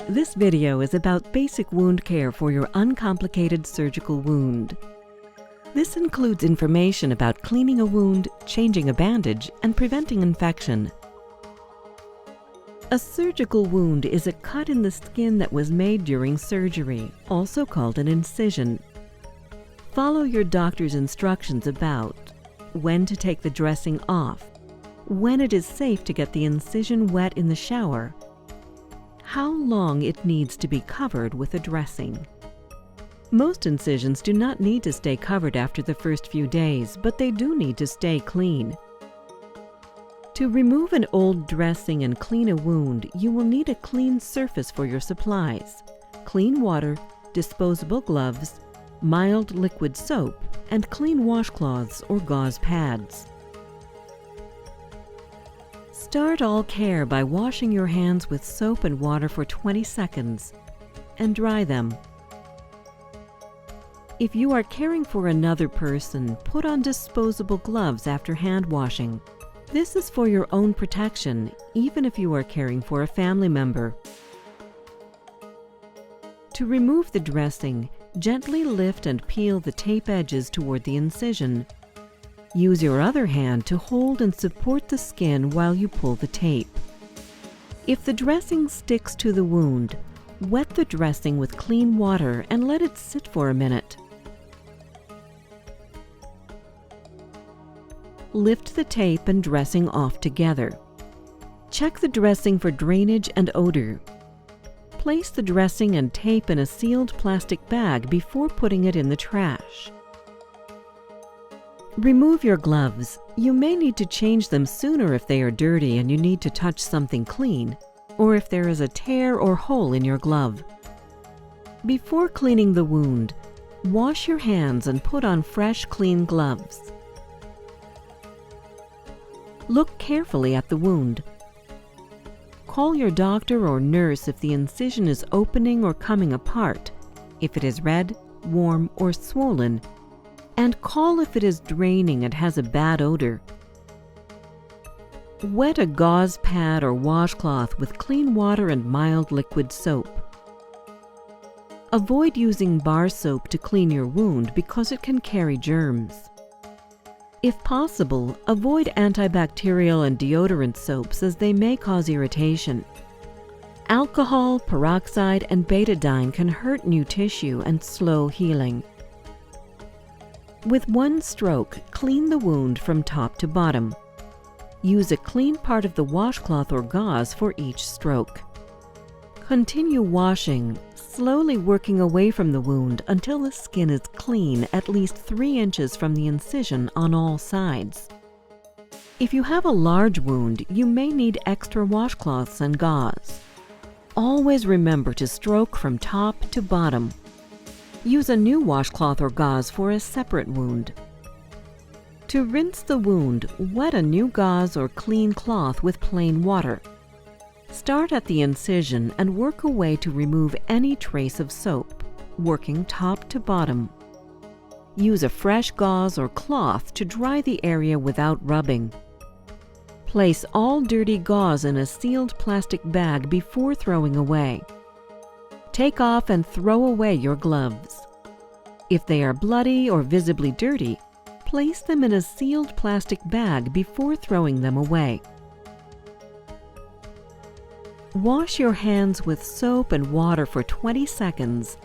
This video is about basic wound care for your uncomplicated surgical wound. This includes information about cleaning a wound, changing a bandage, and preventing infection. A surgical wound is a cut in the skin that was made during surgery, also called an incision. Follow your doctor's instructions about when to take the dressing off, when it is safe to get the incision wet in the shower, how long it needs to be covered with a dressing. Most incisions do not need to stay covered after the first few days, but they do need to stay clean. To remove an old dressing and clean a wound, you will need a clean surface for your supplies, clean water, disposable gloves, mild liquid soap, and clean washcloths or gauze pads. Start all care by washing your hands with soap and water for 20 seconds and dry them. If you are caring for another person, put on disposable gloves after hand washing. This is for your own protection, even if you are caring for a family member. To remove the dressing, gently lift and peel the tape edges toward the incision. Use your other hand to hold and support the skin while you pull the tape. If the dressing sticks to the wound, wet the dressing with clean water and let it sit for a minute. Lift the tape and dressing off together. Check the dressing for drainage and odor. Place the dressing and tape in a sealed plastic bag before putting it in the trash. Remove your gloves. You may need to change them sooner if they are dirty and you need to touch something clean, or if there is a tear or hole in your glove. Before cleaning the wound, wash your hands and put on fresh, clean gloves. Look carefully at the wound. Call your doctor or nurse if the incision is opening or coming apart, if it is red, warm, or swollen, and call if it is draining and has a bad odor. Wet a gauze pad or washcloth with clean water and mild liquid soap. Avoid using bar soap to clean your wound because it can carry germs. If possible, avoid antibacterial and deodorant soaps as they may cause irritation. Alcohol, peroxide, and betadine can hurt new tissue and slow healing. With one stroke, clean the wound from top to bottom. Use a clean part of the washcloth or gauze for each stroke. Continue washing, slowly working away from the wound until the skin is clean at least 3 inches from the incision on all sides. If you have a large wound, you may need extra washcloths and gauze. Always remember to stroke from top to bottom. Use a new washcloth or gauze for a separate wound. To rinse the wound, wet a new gauze or clean cloth with plain water. Start at the incision and work away to remove any trace of soap, working top to bottom. Use a fresh gauze or cloth to dry the area without rubbing. Place all dirty gauze in a sealed plastic bag before throwing away. Take off and throw away your gloves. If they are bloody or visibly dirty, place them in a sealed plastic bag before throwing them away. Wash your hands with soap and water for 20 seconds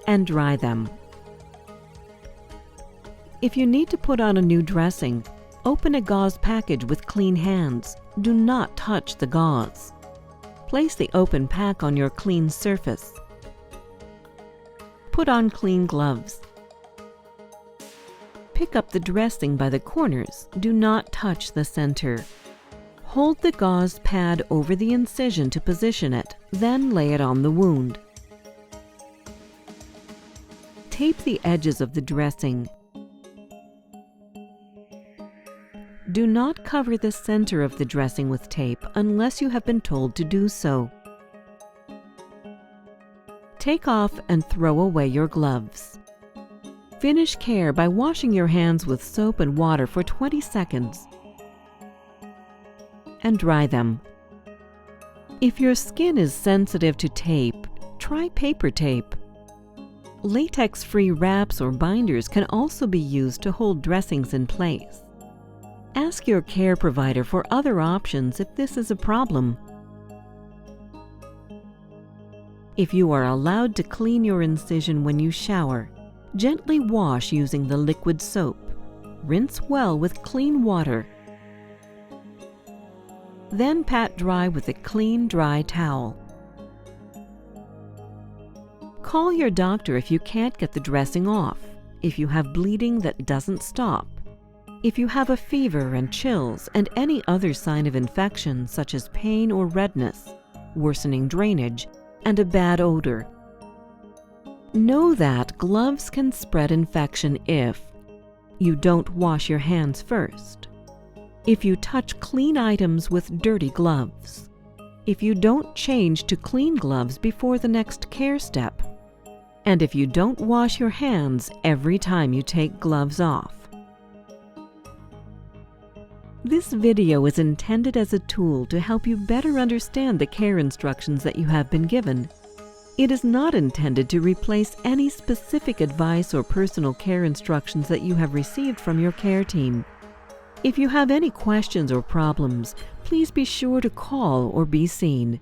and dry them. If you need to put on a new dressing, open a gauze package with clean hands. Do not touch the gauze. Place the open pack on your clean surface. Put on clean gloves. Pick up the dressing by the corners. Do not touch the center. Hold the gauze pad over the incision to position it, then lay it on the wound. Tape the edges of the dressing. Do not cover the center of the dressing with tape unless you have been told to do so. Take off and throw away your gloves. Finish care by washing your hands with soap and water for 20 seconds and dry them. If your skin is sensitive to tape, try paper tape. Latex-free wraps or binders can also be used to hold dressings in place. Ask your care provider for other options if this is a problem. If you are allowed to clean your incision when you shower, gently wash using the liquid soap. Rinse well with clean water. Then pat dry with a clean, dry towel. Call your doctor if you can't get the dressing off, if you have bleeding that doesn't stop, if you have a fever and chills and any other sign of infection such as pain or redness, worsening drainage, and a bad odor. Know that gloves can spread infection if you don't wash your hands first, if you touch clean items with dirty gloves, if you don't change to clean gloves before the next care step, and if you don't wash your hands every time you take gloves off. This video is intended as a tool to help you better understand the care instructions that you have been given. It is not intended to replace any specific advice or personal care instructions that you have received from your care team. If you have any questions or problems, please be sure to call or be seen.